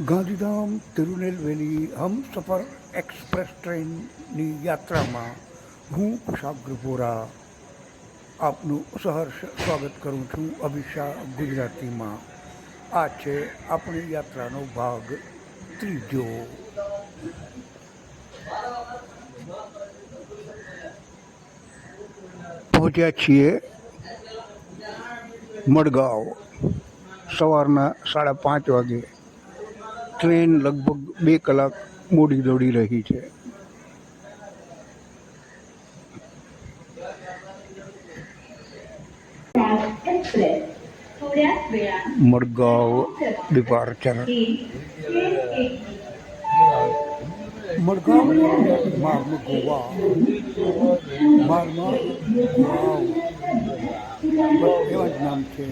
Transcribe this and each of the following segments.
ગાંધીધામ તિરુનેલવેલી Humsafar express ટ્રેનની યાત્રામાં હું કુશાગ્ર વોરા આપનું સહર્ષ સ્વાગત કરું છું અભિષા ગુજરાતીમાં. આ છે આપણી યાત્રાનો ભાગ ત્રીજો. પહોંચ્યા છીએ મડગાંવ સવારના 5:30 વાગે. ટ્રેન લગભગ 2 કલાક મોડી દોડી રહી છે. મડગાંવ ડિપાર્ચર. મડગાંવ માર્ગ ગોવા, માર્ગમાં વાવ એવા જ નામ છે.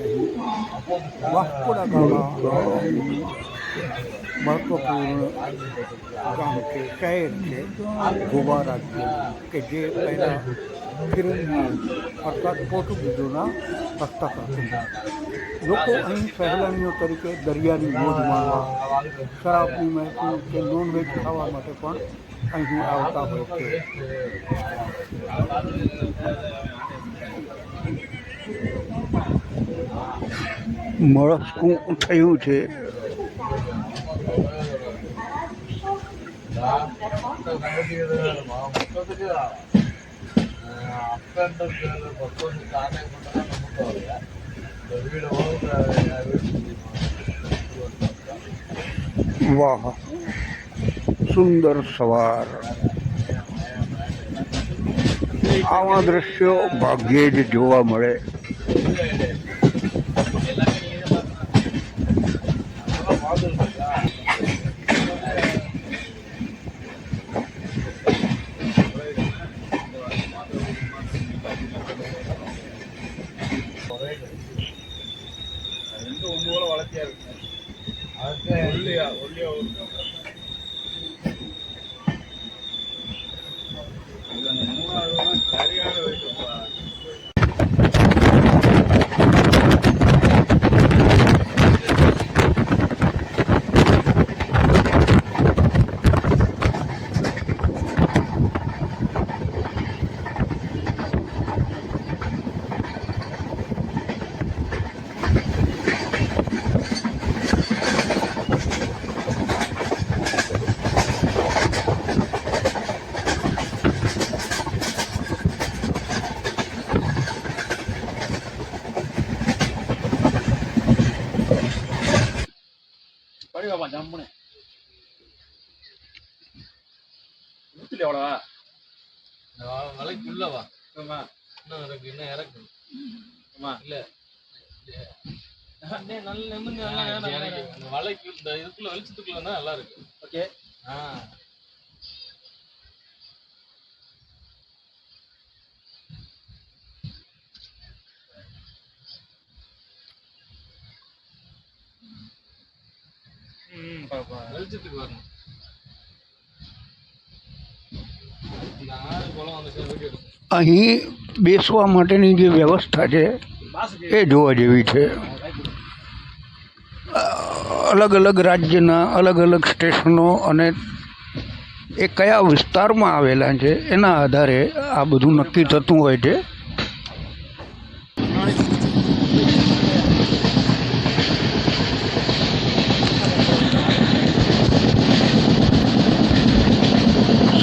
વાસ્કો ડા ગામા મહત્વપૂર્ણ ગામ છે, શહેર છે ગોવા રાજ્ય, કે જે પહેલાં ફિરંગીઓ અર્થાત પોર્ટુગીઝોના હસ્તક હતું. લોકો અહીં સહેલાણીઓ તરીકે દરિયાની મોજ માણવા, શરાબની મહેફિલ કે નોનવેજ ખાવા માટે પણ અહીં આવતા હોય છે. મળસ્કું થયું છે. વાહ, સુંદર સવાર. આવા દ્રશ્યો ભાગ્યે જ જોવા મળે. ஜம்முனு ஊத்துல எவ்வளவா விலைக்குள்ளவா இன்னும் இருக்கு, இன்னும் இறக்கு இல்ல நல்ல நிமிர்ந்து அந்த வலைக்கு இந்த இதுக்குள்ள வெளிச்சத்துக்குள்ள நல்லா இருக்கு. ஓகே. வெளிச்சத்துக்கு வரணும். અહીં બેસવા માટેની જે વ્યવસ્થા છે એ જોવા જેવી છે. અલગ અલગ રાજ્યના અલગ અલગ સ્ટેશનો અને એ કયા વિસ્તારમાં આવેલા છે એના આધારે આ બધું નક્કી થતું હોય છે.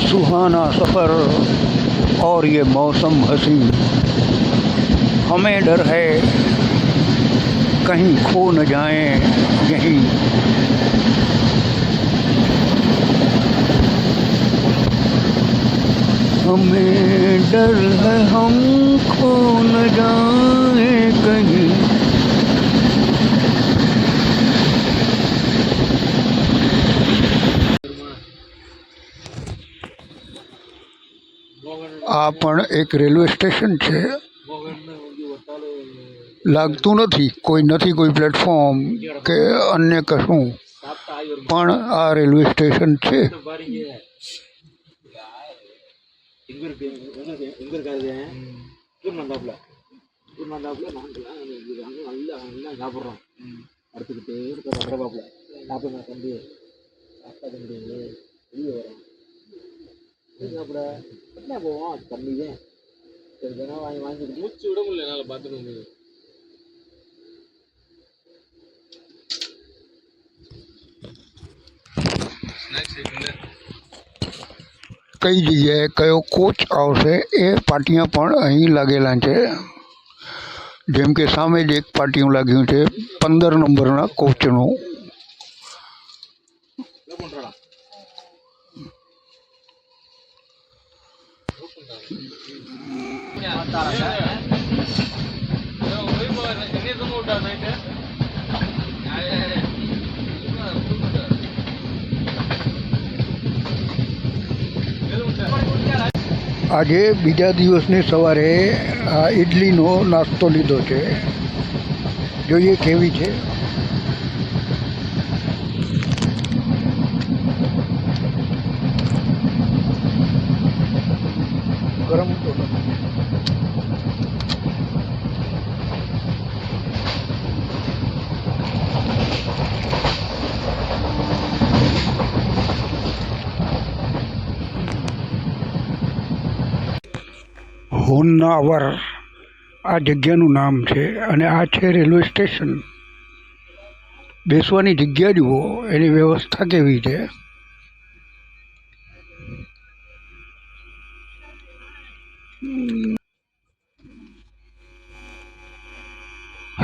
सुहाना सफ़र और ये मौसम हसी, हमें डर है कहीं खो न जाएं यहीं. हमें डर है हम खो न जाएं कहीं. આ પણ એક રેલવે સ્ટેશન છે. લાગતું નથી કોઈ પ્લેટફોર્મ કે અન્ય કશું, પણ આ રેલવે સ્ટેશન છે. அடுத்துக்கிட்டே இருக்கிற வடபாப்புல சாப்பிடுங்க தம்பி சாப்பிட்டா தம்பி வெளியே வரும் சாப்பிட என்ன போவோம் தம்பி தான் சரி வேணா வாங்கிட்டு மூச்சு விட முடியல என்னால பாத்துக்க முடியுது. કઈ જગ્યાએ કયો કોચ આવશે એ પાટિયા પણ અહીં લાગેલા છે. જેમ કે સામે જ એક પાટિયું લાગ્યું છે 15 નંબરના કોચનું. આજે બીજા દિવસની સવારે આ ઇડલીનો નાસ્તો લીધો છે. જોઈએ કેવી છે. ગરમ તો નથી. હોન્નાવર આ જગ્યાનું નામ છે અને આ છે રેલવે સ્ટેશન. બેસવાની જગ્યા જુઓ, એની વ્યવસ્થા કેવી છે.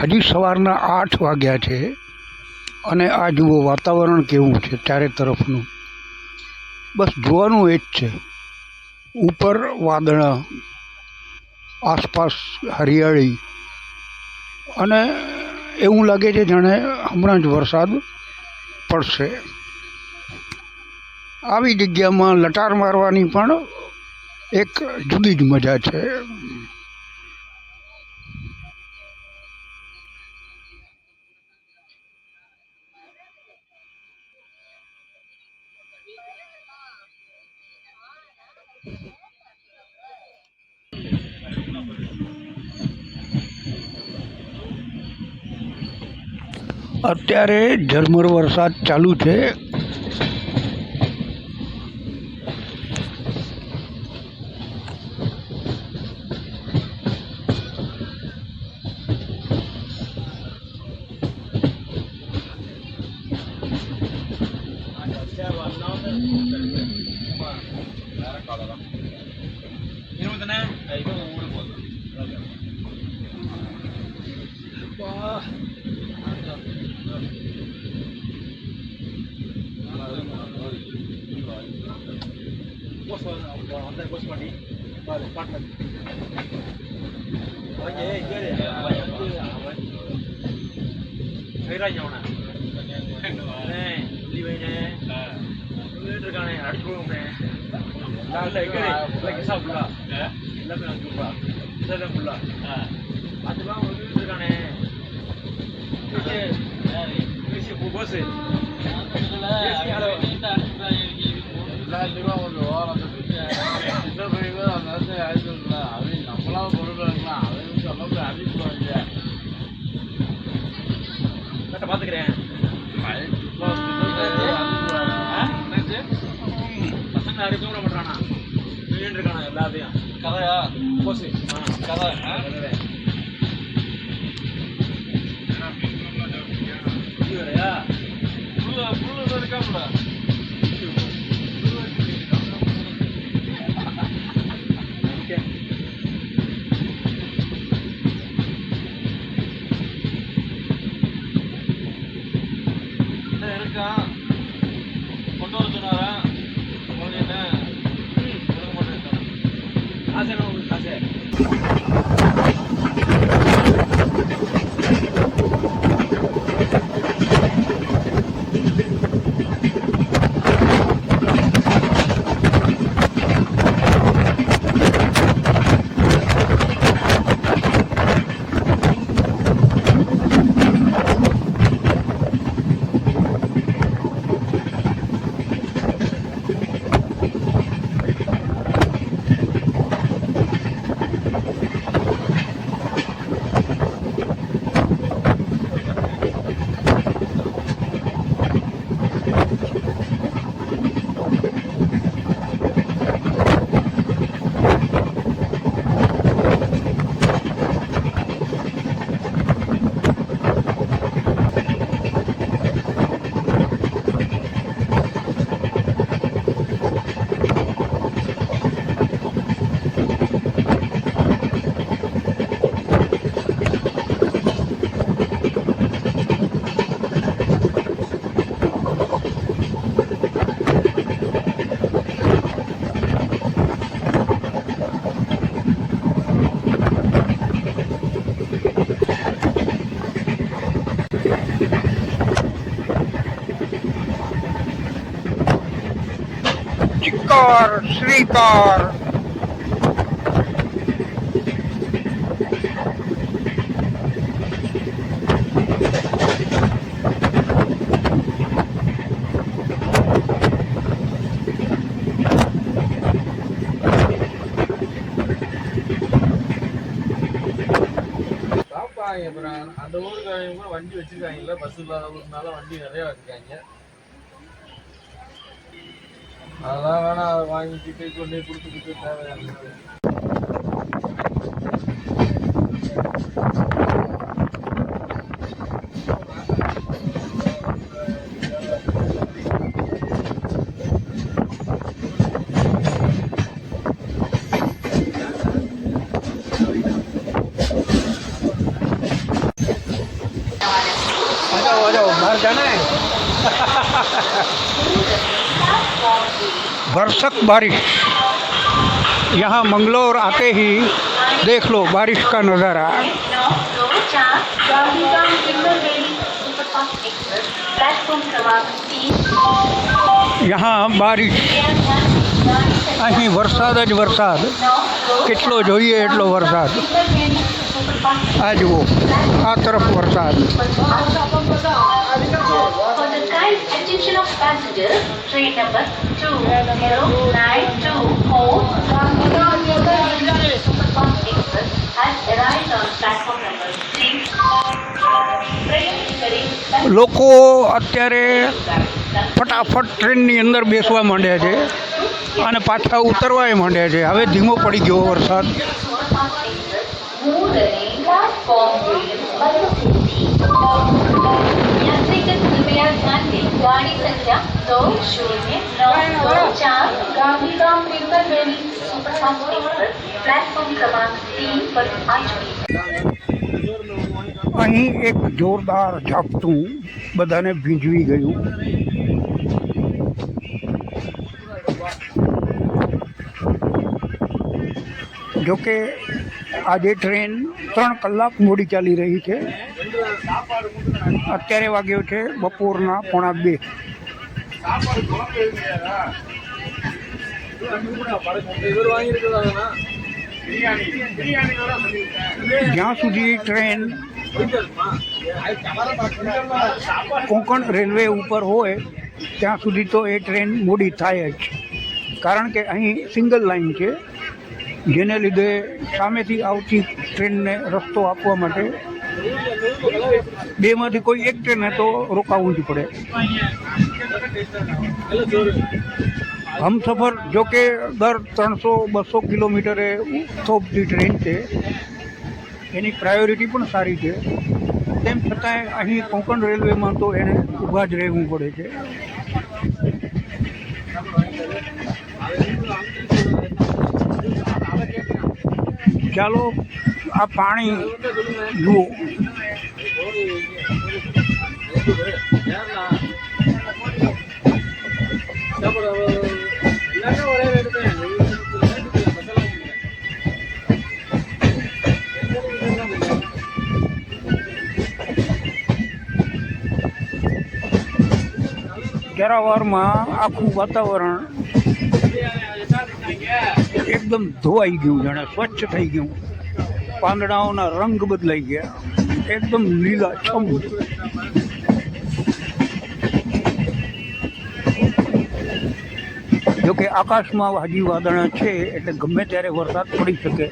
હજી સવારના 8 વાગ્યા છે અને આ જુઓ વાતાવરણ કેવું છે ચારે તરફનું. બસ જોવાનું એ જ છે. ઉપર વાદળા, આસપાસ હરિયાળી અને એવું લાગે છે જાણે હમણાં જ વરસાદ પડશે. આવી જગ્યામાં લટાર મારવાની પણ એક જુદી જ મજા છે. અત્યારે ઝરમર વરસાદ ચાલુ છે. चिक्कर श्रीकर சாப்பாங்க அப்புறம் அந்த ஊருக்காரங்க கூட வண்டி வச்சிருக்காங்கல்ல, பஸ் இல்லாத ஊருனால வண்டி நிறைய வச்சிருக்காங்க. அதெல்லாம் வேணாம், அதை வாங்கிக்கிட்டு கொண்டு போய் கொடுத்துக்கிட்டு தேவையான बाहर जाना है। बरसक बारिश, यहाँ मंगलोर आते ही देख लो बारिश का नज़ारा। यहाँ बारिश, અહીં વરસાદ જ વરસાદ, કેટલો જોઈએ એટલો વરસાદ. આ જુઓ, આ તરફ વરસાદ. For the kind attention of passengers, train number 20924 Superfast Express has arrived on platform number 6. લોકો અત્યારે ફટાફટ ટ્રેનની અંદર બેસવા માંડ્યા છે અને પાછા ઉતરવાય માંડ્યા છે. હવે ધીમો પડી ગયો વરસાદ. गाड़ी संख्या 20924 Gandhidham Tirupati superfast express platform क्रमांक 3 पर आ चुकी है. અહીં એક જોરદાર ઝાપટું બધાને ભીંજવી ગયું. જોકે આજે ટ્રેન 3 કલાક મોડી ચાલી રહી છે. અત્યારે વાગ્યો છે બપોરના 1:45. જ્યાં સુધી ટ્રેન કોંકણ રેલવે ઉપર હોય ત્યાં સુધી તો એ ટ્રેન મોડી થાય જ, કારણ કે અહીં સિંગલ લાઇન છે, જેને લીધે સામેથી આવતી ટ્રેનને રસ્તો આપવા માટે બેમાંથી કોઈ એક ટ્રેને તો રોકાવું જ પડે. હમસફર જોકે દર 300-200 કિલોમીટરે થોપતી ટ્રેન છે, એની પ્રાયોરિટી પણ સારી છે. તેમ છતાંય અહીં કોંકણ રેલવેમાં તો એને ઊભા જ રહેવું પડે છે. ચાલો આ પાણી જુઓ. જરાવારમાં આખું વાતાવરણ એકદમ ધોવાઈ ગયું, જાણે સ્વચ્છ થઈ ગયું. પાંદડાઓના રંગ બદલાઈ ગયા, એકદમ લીલાછમ. જોકે આકાશમાં હજી વાદળા છે, એટલે ગમે ત્યારે વરસાદ પડી શકે.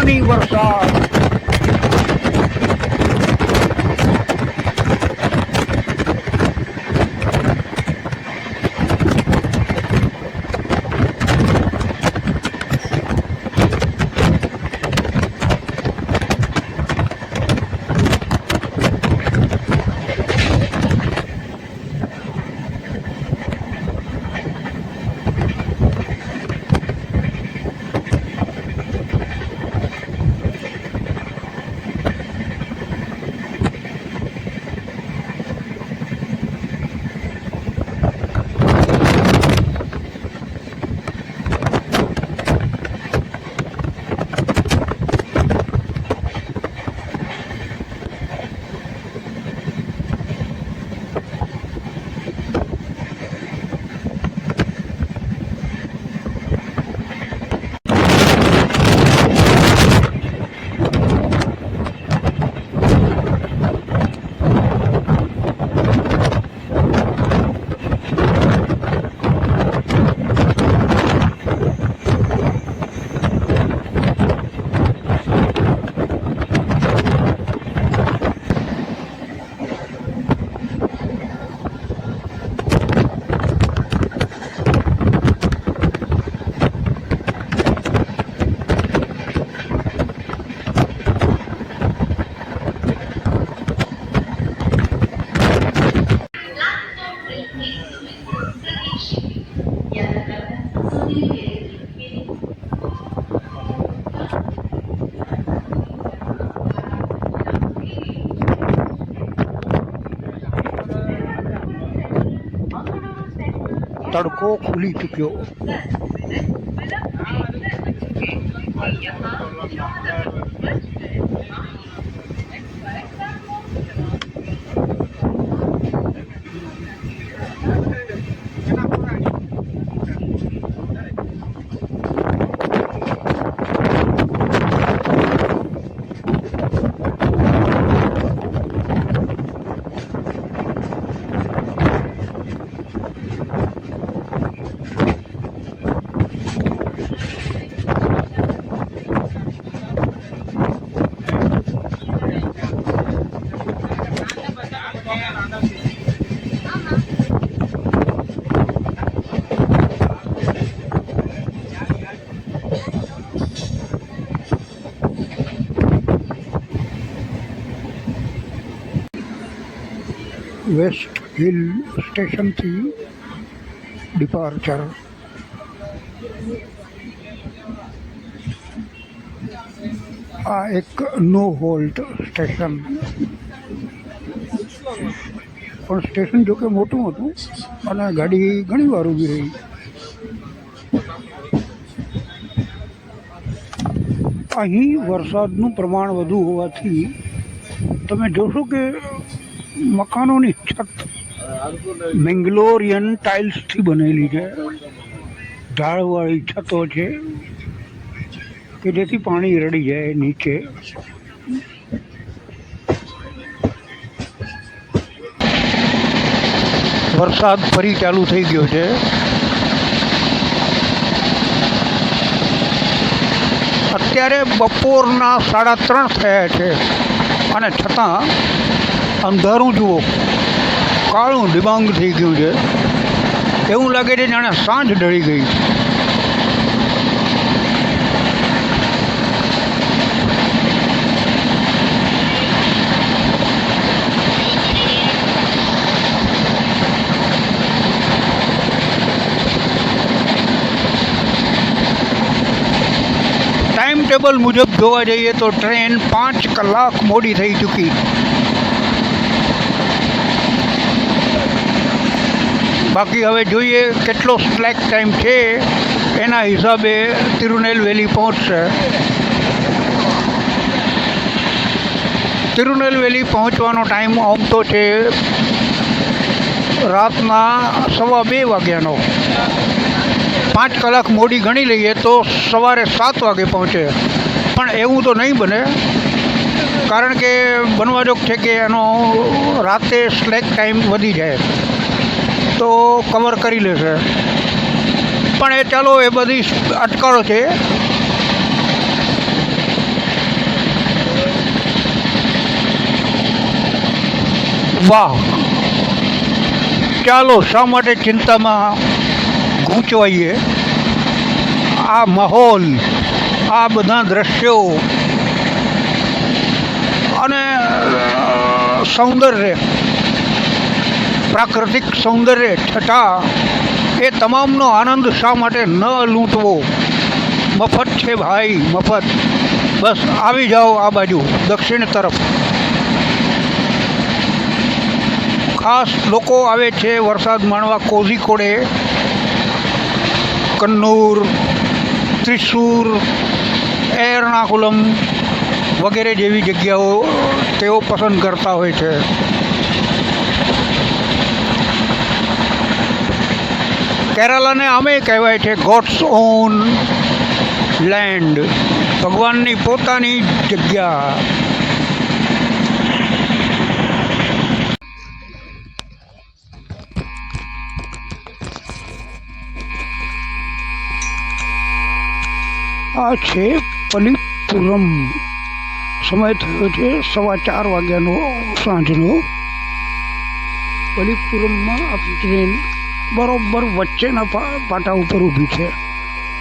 તોફાની વરસાદ. તડકો ખુલી ચૂક્યો. વેસ્ટ હિલ સ્ટેશનથી ડિપાર્ચર. આ એક નો હોલ્ટ સ્ટેશન, પણ સ્ટેશન જોકે મોટું હતું અને ગાડી ઘણી વાર ઊભી રહી. અહીં વરસાદનું પ્રમાણ વધુ હોવાથી તમે જોશો કે મકાનોની છત મેંગ્લોરિયન ટાઇલ્સથી બનેલી છે. ઢાળવાળી છતો છે કે જેથી પાણી રડી જાય નીચે. વરસાદ ફરી ચાલુ થઈ ગયો છે. અત્યારે બપોરના 3:30 થયા છે અને છતાં અંધારું જુઓ, કાળું ડિબાંગ થઈ ગયું છે. એવું લાગે છે જાણે સાંજ ઢળી ગઈ. ટાઈમ ટેબલ મુજબ જોવા જઈએ તો ટ્રેન 5 કલાક મોડી થઈ ચૂકી. બાકી હવે જોઈએ કેટલો સ્લેક ટાઈમ છે, એના હિસાબે તિરુનેલવેલી પહોંચશે. તિરુનેલવેલી પહોંચવાનો ટાઈમ આમ તો છે રાતના 2:15 વાગ્યાનો. 5 કલાક મોડી ગણી લઈએ તો સવારે 7 વાગે પહોંચે, પણ એવું તો નહીં બને, કારણ કે બનવા જોગ છે કે એનો રાતે સ્લેક ટાઈમ વધી જાય તો કવર કરી લેશે. પણ એ ચાલો, એ બધી અટકળો છે. વાહ, ચાલો શા માટે ચિંતામાં ગૂંચવાઈએ. આ માહોલ, આ બધા દ્રશ્યો અને સૌંદર્ય, પ્રાકૃતિક સૌંદર્ય છતાં એ તમામનો આનંદ શા માટે ન લૂંટવો? મફત છે ભાઈ, મફત. બસ આવી જાઓ આ બાજુ દક્ષિણ તરફ. ખાસ લોકો આવે છે વરસાદ માણવા કોઝીકોડે, કન્નૂર, ત્રિશૂર, એર્નાકુલમ વગેરે જેવી જગ્યાઓ તેઓ પસંદ કરતા હોય છે. કેરાલાને આમે કહેવાય છે ગોડ્સ ઓન લેન્ડ, ભગવાનની પોતાની જગ્યા. આ છે પલ્લીપુરમ. સમય થયો છે 4:15 વાગ્યાનો સાંજનો. પલ્લીપુરમમાં આ ટ્રેન બરોબર વચ્ચેના પાટા ઉપર ઊભી છે.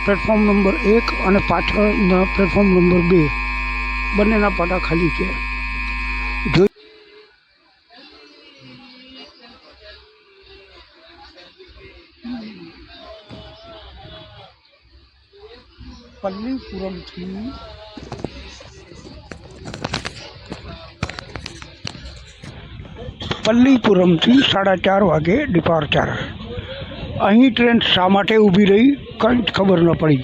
પ્લેટફોર્મ નંબર 1 અને પાછળના પ્લેટફોર્મ નંબર 2 બંનેના પાટા ખાલી છે. પલ્લીપુરમથી પલ્લીપુરમથી 4:30 વાગે ડિપાર્ચર. અહીં ટ્રેન શા માટે ઊભી રહી કંઈ જ ખબર ન પડી.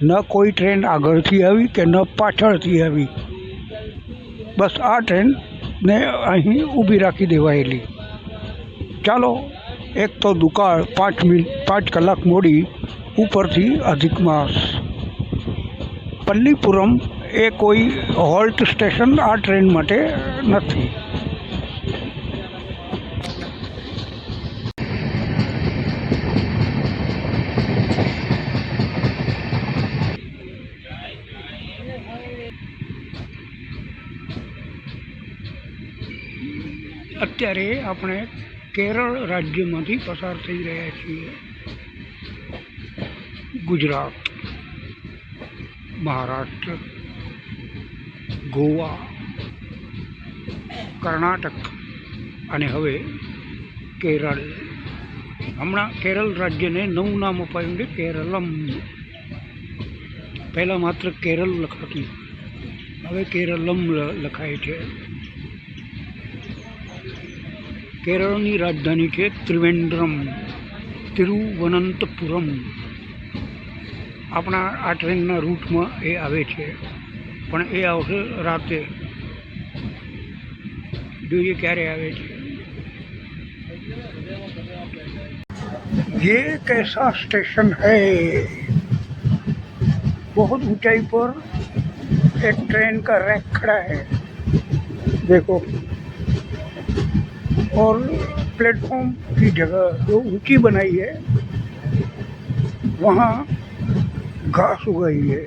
ન કોઈ ટ્રેન આગળથી આવી કે ન પાછળથી આવી. બસ આ ટ્રેનને અહીં ઊભી રાખી દેવાયેલી. ચાલો, એક તો દુકાળ 5 કલાક મોડી, ઉપરથી અધિક માસ. પલ્લીપુરમ એ કોઈ હોલ્ટ સ્ટેશન આ ટ્રેન માટે નથી. અત્યારે આપણે કેરળ રાજ્યમાંથી પસાર થઈ રહ્યા છીએ. ગુજરાત, મહારાષ્ટ્ર, ગોવા, કર્ણાટક અને હવે કેરળ. હમણાં કેરળ રાજ્યને નવું નામ અપાયું છે કેરલમ. પહેલાં માત્ર કેરળ લખાતું, હવે કેરલમ લખાય છે. કેરળની રાજધાની છે ત્રિવેન્દ્રમ, તિરુવનંતપુરમ. આપણા આ ટ્રેનના રૂટમાં એ આવે છે, પણ એ આવશે રાતે. જોઈએ ક્યારે આવે છે. ये कैसा स्टेशन है? बहुत ऊंचाई पर एक ट्रेन का रैक खड़ा है, देखो. और प्लेटफॉर्म की जगह जो ऊंची बनाई है वहाँ घास उगाई है.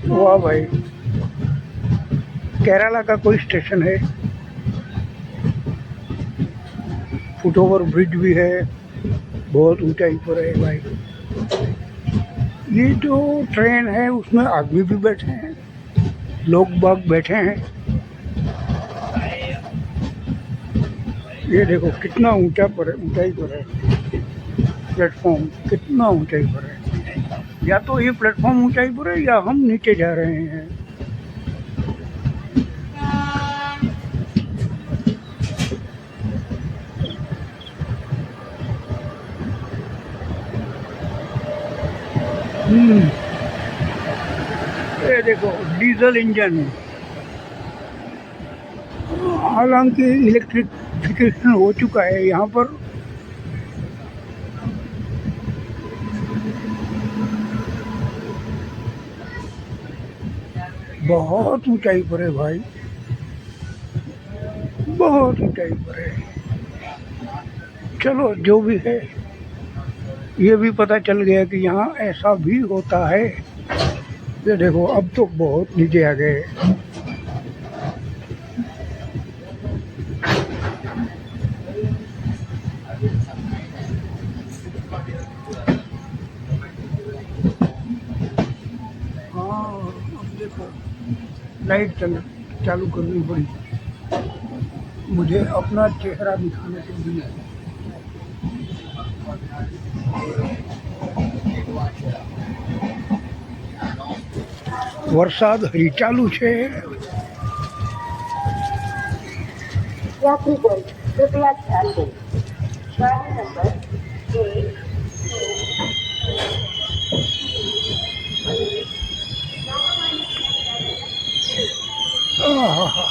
वाह भाई, केरला का कोई स्टेशन है. फुटओवर ब्रिज भी है, बहुत ऊंचाई पर है भाई. ये जो ट्रेन है उसमें आदमी भी बैठे हैं, लोग बाग बैठे हैं. ये देखो कितना ऊंचा पर है, ऊंचाई पर है प्लेटफॉर्म, कितना ऊंचाई पर है. या तो ये प्लेटफॉर्म ऊंचाई पर है या हम नीचे जा रहे हैं. ये देखो डीजल इंजन. हालांकि इलेक्ट्रिफिकेशन हो चुका है यहाँ पर. बहुत ऊंचाई पर है भाई, बहुत ऊंचाई पर है. चलो जो भी है, ये भी पता चल गया कि यहाँ ऐसा भी होता है. ये देखो अब तो बहुत नीचे आ गए. हाँ अब देखो लाइट चालू करनी पड़ी मुझे अपना चेहरा दिखाने के लिए। વરસાદ હજી ચાલુ છે। यात्रीगण कृपया ध्यान दें गाड़ी number 1 આહાહા।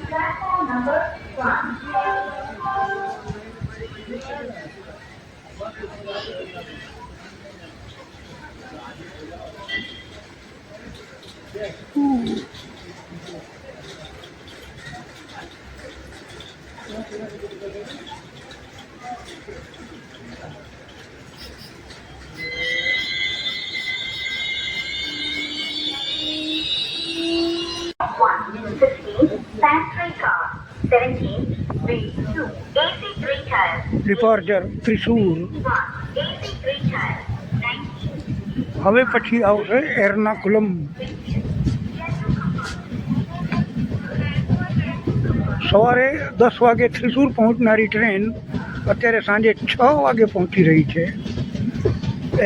platform number 1 16 pantry car 17 V2 AC3 tires departure Thrissur. 1 AC3 tires 19 હવે પછી આવશે એર્નાકુલમ। સવારે 10 વાગે ત્રિશુર પહોંચનારી ટ્રેન અત્યારે સાંજે 6 વાગે પહોંચી રહી છે।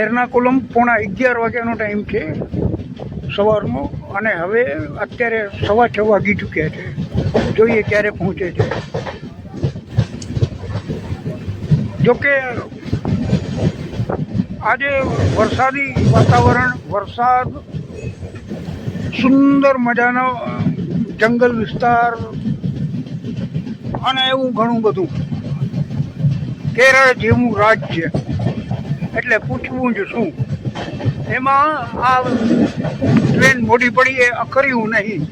એર્નાકુલમ 11:15 વાગ્યાનો ટાઈમ છે સવારનો અને હવે અત્યારે 6:15 વાગી ચૂક્યા છે। જોઈએ ક્યારે પહોંચે છે। જોકે આજે વરસાદી વાતાવરણ, વરસાદ, સુંદર મજાનો જંગલ વિસ્તાર અને એવું ઘણું બધું। કેરળ જેવું રાજ્ય એટલે પૂછવું જ શું। એમાં આ ટ્રેન મોડી પડી એ અખર્યું નહીં।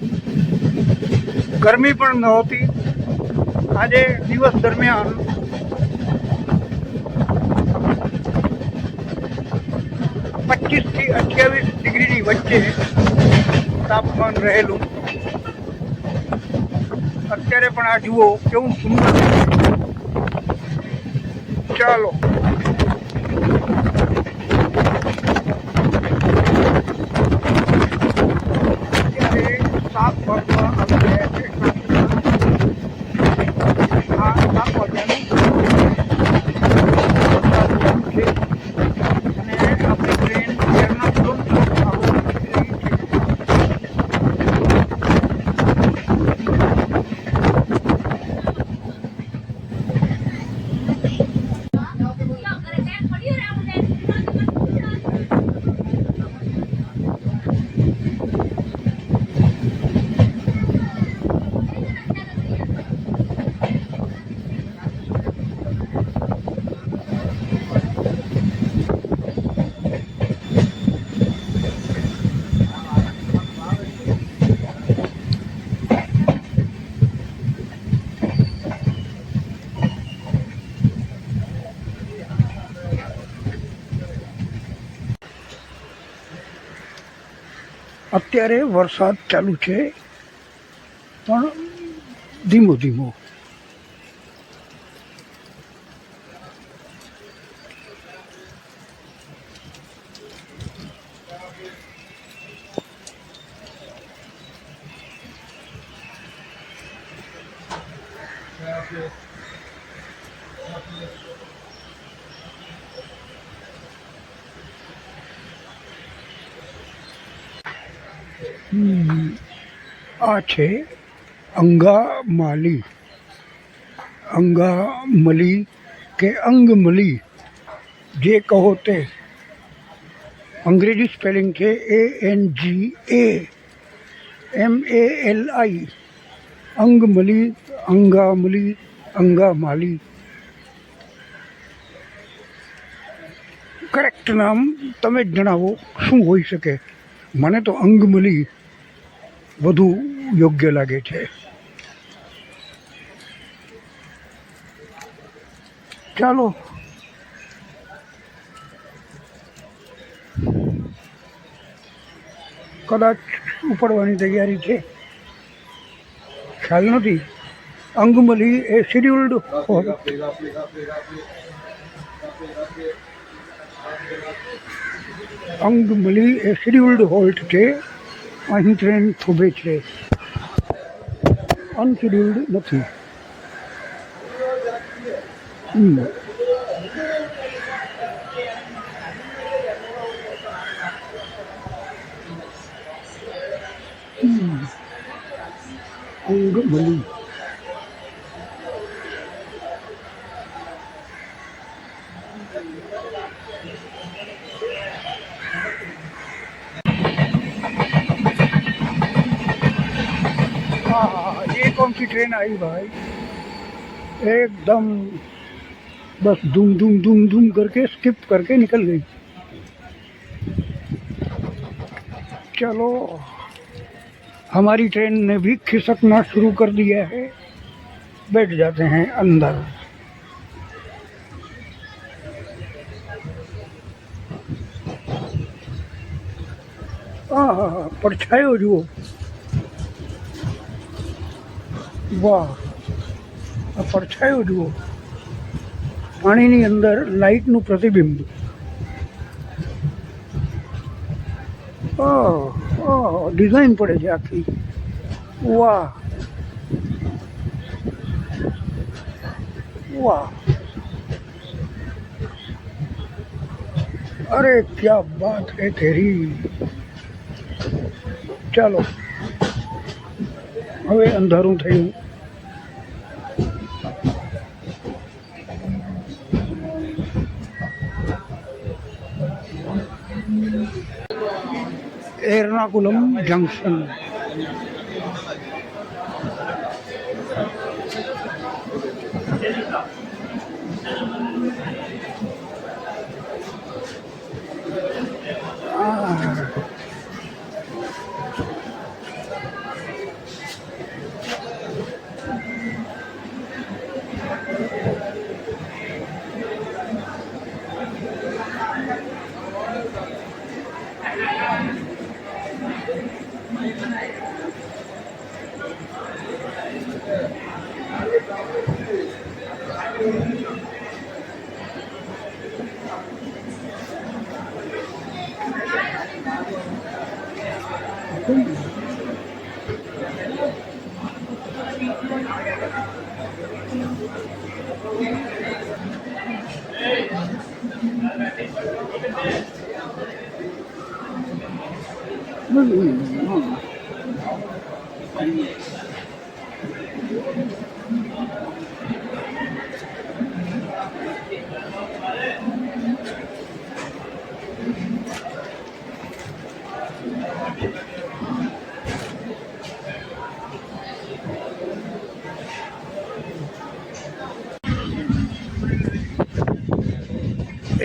ગરમી પણ નહોતી। આજે દિવસ દરમિયાન 25 થી 28 ડિગ્રીની વચ્ચે તાપમાન રહેલું। અત્યારે પણ આ જુઓ કેવું સુંદર। ચાલો અત્યારે 7 વાગવા આવી ગયા છે। આ 7 વાગ્યાનું વરસાદ છે અને આપણી ટ્રેન એર્નાકુલમ તરફ આવવા જઈ રહી છે। અત્યારે વરસાદ ચાલુ છે પણ ધીમો ધીમો। આ છે અંગામાલી। અંગામલી કે અંગમલી જે કહો તે। અંગ્રેજી સ્પેલિંગ છે ANGA MALI, અંગમલી, અંગામલી, અંગામાલી. કરેક્ટ નામ તમે જ જણાવો શું હોઈ શકે? મને તો અંગમલી વધુ યોગ્ય લાગે છે. ચાલો કદાચ ઉપડવાની તૈયારી છે, ખ્યાલ નથી. અંગમલી એ શેડ્યુલ્ડ અંગમલી એ શેડ્યુલ્ડ હોલ્ટ છે. અહીં ટ્રેન થોભે છે, અનશેડ્યુલ્ડ નથી. અંગમલી ये कौन सी ट्रेन आई भाई? एकदम बस धूम धूम धूम धूम करके स्किप करके निकल गई. चलो हमारी ट्रेन ने भी खिसकना शुरू कर दिया है. बैठ जाते हैं अंदर. પડછાયો જુઓ, વાહ, આ પડછાયો જુઓ, પાણીની અંદર લાઇટનું પ્રતિબિંબ. ડિઝાઇન પડે છે આખી. વાહ વાહ, અરે ક્યા બાત હે તેરી. ચાલો હવે અંધારું થયું. એર્નાકુલમ જંકશન.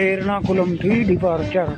એર્નાકુલમથી ડિપાર્ચર.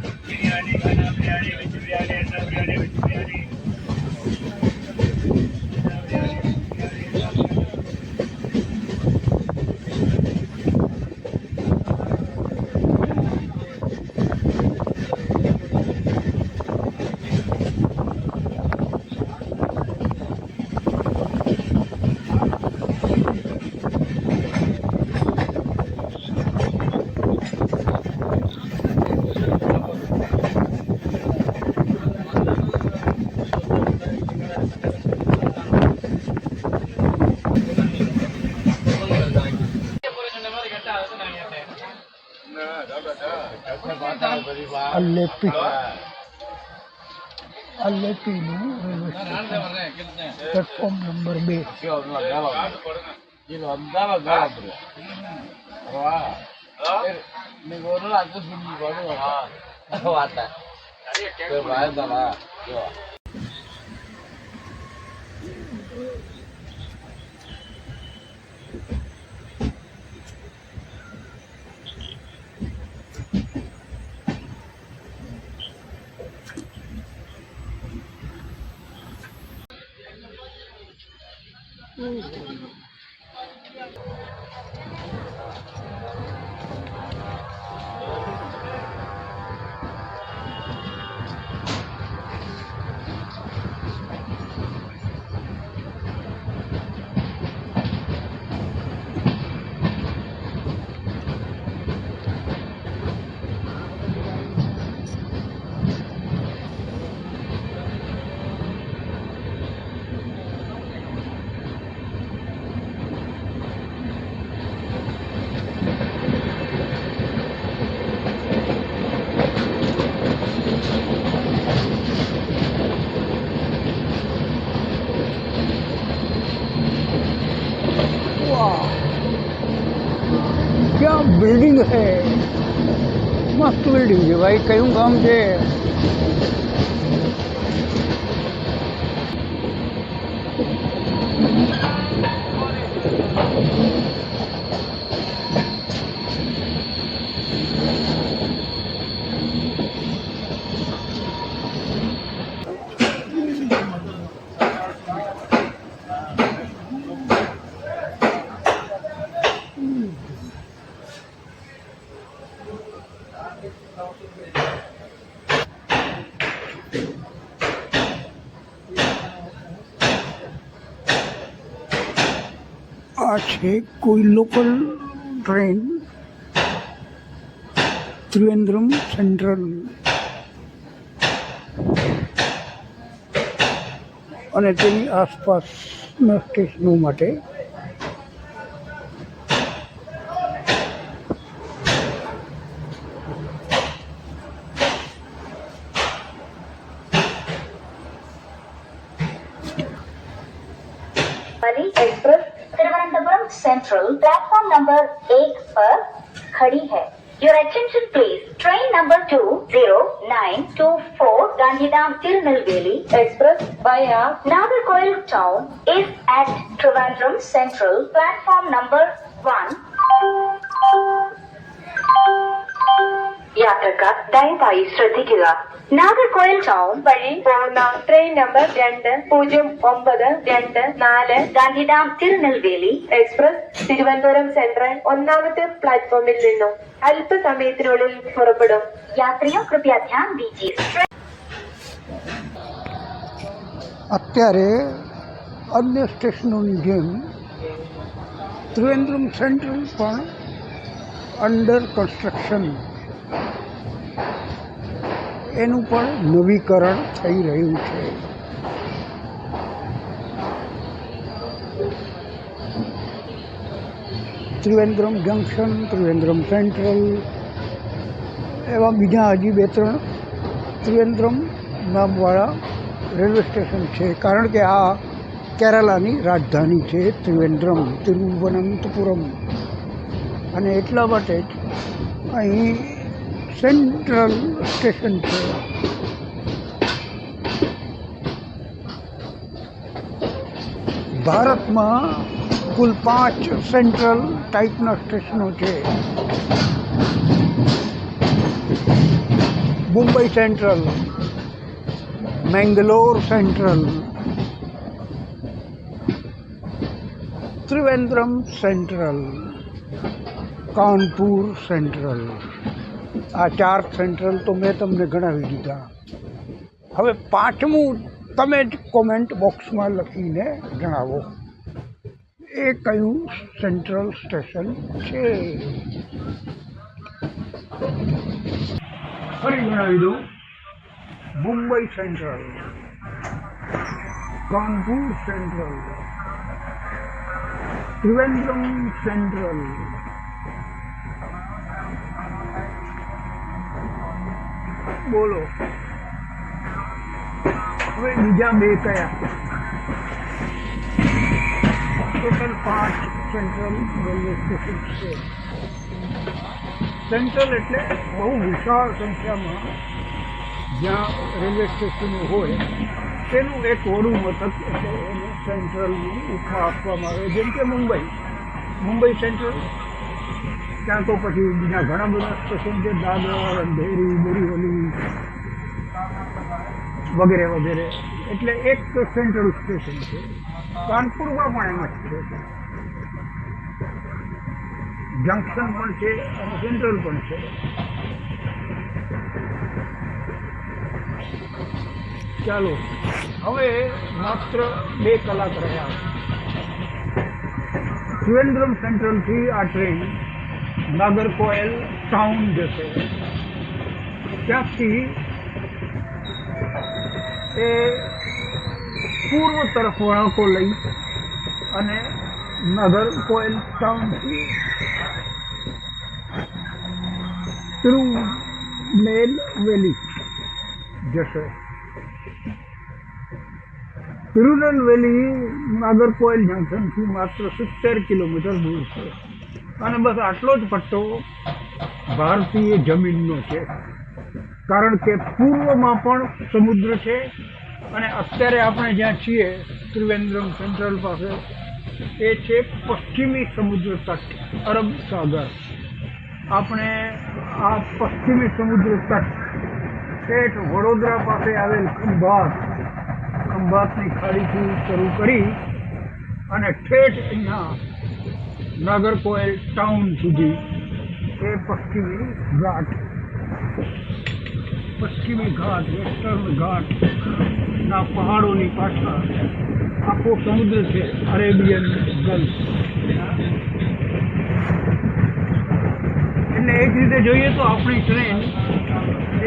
અલ્લેપી અલ્લેપીનું રેલવે સ્ટેશન, પ્લેટફોર્મ નંબર 2. वाह, क्या बिल्डिंग है, मस्त बिल्डिंग है भाई, कયું ગામ છે? આ છે કોઈ લોકલ ટ્રેન ત્રિવેન્દ્રમ સેન્ટ્રલ અને તેની આસપાસના સ્ટેશનો માટે वाली express Thiruvananthapuram central platform number 1 पर खड़ी है। Your attention please. Train number 20924 Gandhidham Tirunelveli Express via Nagarcoil town is at Trivandrum Central platform number 1. യാത്രക്കാർ ദയവായി ശ്രദ്ധിക്കുക. നാഗർകോയിൽ ടൗൺ വഴി പോകുന്ന train number 200924 Gandhidham Tirunelveli express Thiruvananthapuram central ഒന്നാമത്തെ പ്ലാറ്റ്ഫോമിൽ നിന്നും അല്പസമയത്തിനുള്ളിൽ പുറപ്പെടും. യാത്രിയോ കൃപയാ ധ്യാൻ ദീജിए. અત્યારે અન્ય સ્ટેશનોની જેમ ત્રિવેન્દ્રમ સેન્ટ્રલ પણ અંડર કન્સ્ટ્રક્શન, એનું પણ નવીકરણ થઈ રહ્યું છે. ત્રિવેન્દ્રમ જંકશન, ત્રિવેન્દ્રમ સેન્ટ્રલ એવા બીજા હજી 2-3 ત્રિવેન્દ્રમ નામવાળા રેલવે સ્ટેશન છે, કારણ કે આ કેરાલાની રાજધાની છે ત્રિવેન્દ્રમ, તિરુવનંતપુરમ, અને એટલા માટે જ અહીં સેન્ટ્રલ સ્ટેશન છે. ભારતમાં કુલ 5 સેન્ટ્રલ ટાઈપના સ્ટેશનો છે. Mumbai central, Mangalore central, Trivandrum central, Kanpur central. આ 4 સેન્ટ્રલ તો મેં તમને ગણાવી દીધા. હવે 5મું તમે જ કોમેન્ટ બોક્સમાં લખીને જણાવો એ કયું સેન્ટ્રલ સ્ટેશન છે. ફરી જણાવી દઉં: Mumbai central, Kanpur central, Trivandrum central, બોલો હવે બીજા 2 કયા? ટોટલ 5 સેન્ટ્રલ રેલવે સ્ટેશન છે. સેન્ટ્રલ એટલે બહુ વિશાળ સંખ્યામાં જ્યાં રેલવે સ્ટેશનો હોય તેનું એક વડું મથક, એટલે એને સેન્ટ્રલની ઉપમા આપવામાં આવે. જેમ કે મુંબઈ સેન્ટ્રલ, ત્યાં તો પછી બીજા ઘણા બધા સ્ટેશન છે, દાદર, અંધેરી, બોરીવલી વગેરે વગેરે. એટલે એક તો સેન્ટ્રલ સ્ટેશન છે. કાનપુરમાં પણ એમ જ છે, જંકશન પણ છે અને સેન્ટ્રલ પણ છે. ચાલો હવે માત્ર 2 કલાક રહ્યા. ત્રિવેન્દ્રમ સેન્ટ્રલથી આ ટ્રેન નાગરકોઇલ ટાઉન જશે. ત્યાંથી એ પૂર્વ તરફ વળાંકો લઈ અને નાગરકોઇલ ટાઉનથી તિરુનેલવેલી જશે. તિરુનેલવેલી નાગરકોઇલ જંકશનથી માત્ર 70 કિલોમીટર દૂર છે અને બસ આટલો જ પટ્ટો ભારતીય જમીનનો છે, કારણ કે પૂર્વમાં પણ સમુદ્ર છે અને અત્યારે આપણે જ્યાં છીએ ત્રિવેન્દ્રમ સેન્ટ્રલ પાસે એ છે પશ્ચિમી સમુદ્ર તટ, અરબ સાગર. આપણે આ પશ્ચિમી સમુદ્ર તટ ઠેઠ વડોદરા પાસે આવેલ ખંભાતની ખાડીથી શરૂ કરી અને ઠેઠ અહીંયા નાગરકોઇલ ટાઉન સુધી એ પશ્ચિમી ઘાટ, વેસ્ટર્ન ઘાટના પહાડોની પાછળ આખો સમુદ્ર છે, અરેબિયન ગલ્ફ. એટલે એક રીતે જોઈએ તો આપણી ટ્રેન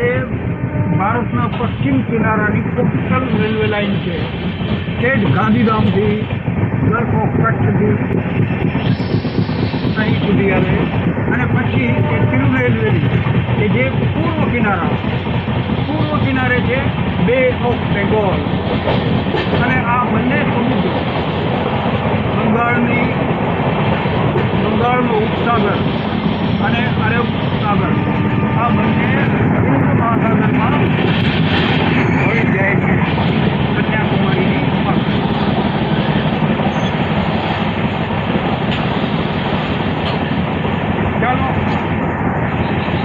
એ ભારતના પશ્ચિમ કિનારાની કોસ્ટલ રેલવે લાઇન છે. ઠેઠ ગાંધીધામથી ગલ્ફ ઓફ કચ્છથી અહીં સુધી આવે અને પછી એ તિરુનેલવેલી કે જે પૂર્વ કિનારે છે બે ઓફ બેંગોલ, અને આ બંને સમુદ્ર બંગાળનો ઉપસાગર અને અરબ સાગર આ બંને હિન્દ મહાસાગરમાં ભળી જાય છે કન્યાકુમારીની પાસે. ચાલો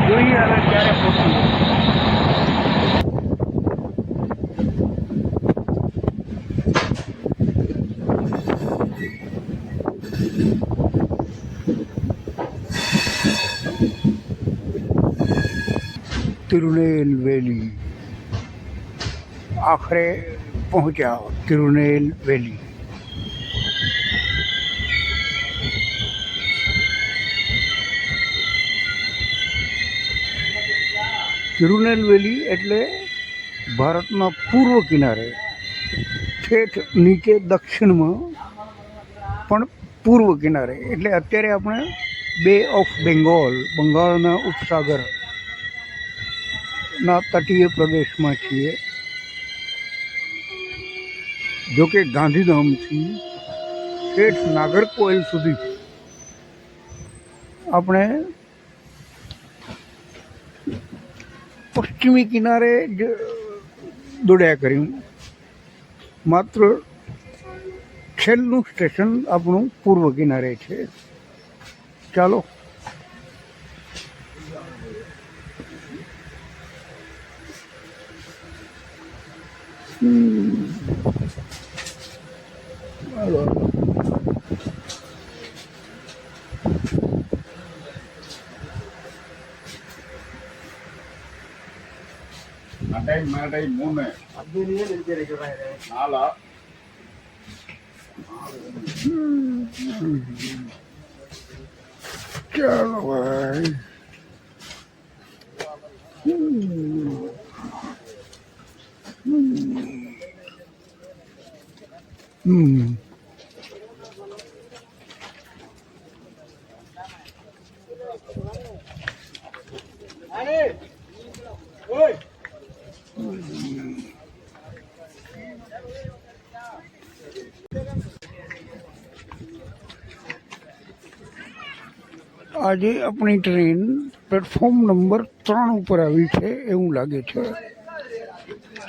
જોઈએ હવે ક્યારે પહોંચીએ. तिरुनेलवेली आखिरे पहुंचा. तिरुनेलवेली तिरुनेलवेली એટલે ભારતના પૂર્વ કિનારે ઠેઠ નીચે દક્ષિણમાં પણ પૂર્વ કિનારે, એટલે અત્યારે આપણે બે ઓફ બેંગોલ, બંગાળના ઉપસાગર ના તટીય પ્રદેશમાં છીએ. જોકે ગાંધીધામથી ઠેઠ નાગરકોઇલ સુધી આપણે પશ્ચિમી કિનારે જ દોડ્યા કર્યું. માત્ર છેલ્લું સ્ટેશન આપણું પૂર્વ કિનારે છે. ચાલો மேடை 3 4 ચાલો ભાઈ. આજે આપણી ટ્રેન પ્લેટફોર્મ નંબર 3 ઉપર આવી છે એવું લાગે છે.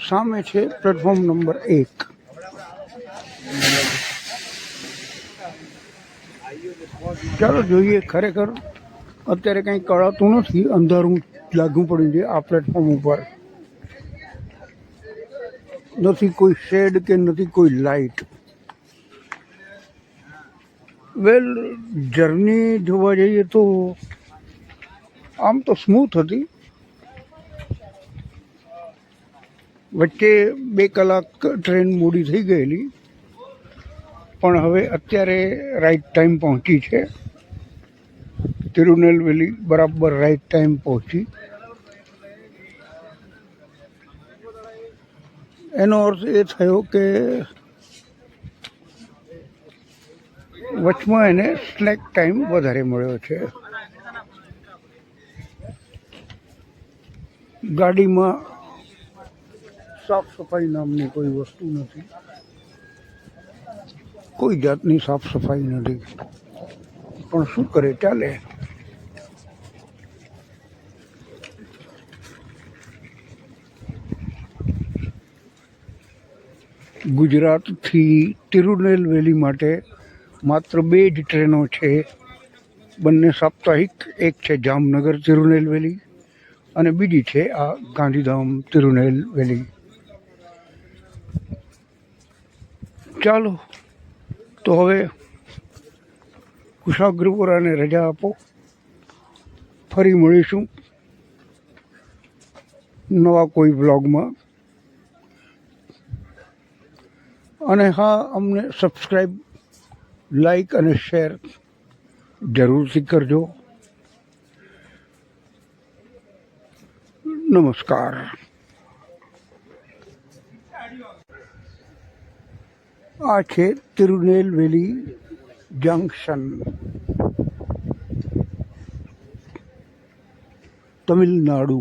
સામે છે પ્લેટફોર્મ નંબર 1. ચાલો જોઈએ. ખરેખર અત્યારે કંઈ કળાતું નથી, અંધારું લાગુ પડ્યું છે આ પ્લેટફોર્મ ઉપર. નથી કોઈ શેડ કે નથી કોઈ લાઇટ. વેલ, જર્ની જોવા જઈએ તો આમ તો સ્મૂથ હતી. વચ્ચે 2 કલાક ટ્રેન મોડી થઈ ગયેલી, પણ હવે અત્યારે રાઈટ ટાઈમ પહોંચી છે. તિરુનેલવેલી બરાબર રાઈટ ટાઈમ પહોંચી. એનો અર્થ એ થયો કે વચમાં એને સ્નેક ટાઈમ વધારે મળ્યો છે. ગાડીમાં સાફ સફાઈ નામની કોઈ વસ્તુ નથી, કોઈ જાતની સાફ સફાઈ નથી, પણ શું કરે, ચાલે. ગુજરાતથી તિરુનેલવેલી માટે માત્ર 2 જ ટ્રેનો છે, બંને સાપ્તાહિક. એક છે જામનગર તિરુનેલવેલી અને બીજી છે આ ગાંધીધામ તિરુનેલવેલી. ચાલો તો હવે કુશાગ્રપુરાને રજા આપો. ફરી મળીશું નવા કોઈ બ્લોગમાં. અને હા, અમને સબસ્ક્રાઈબ, લાઈક અને શેર જરૂરથી કરજો. નમસ્કાર. આ છે તિરુનેલવેલી જંકશન, તમિલનાડુ.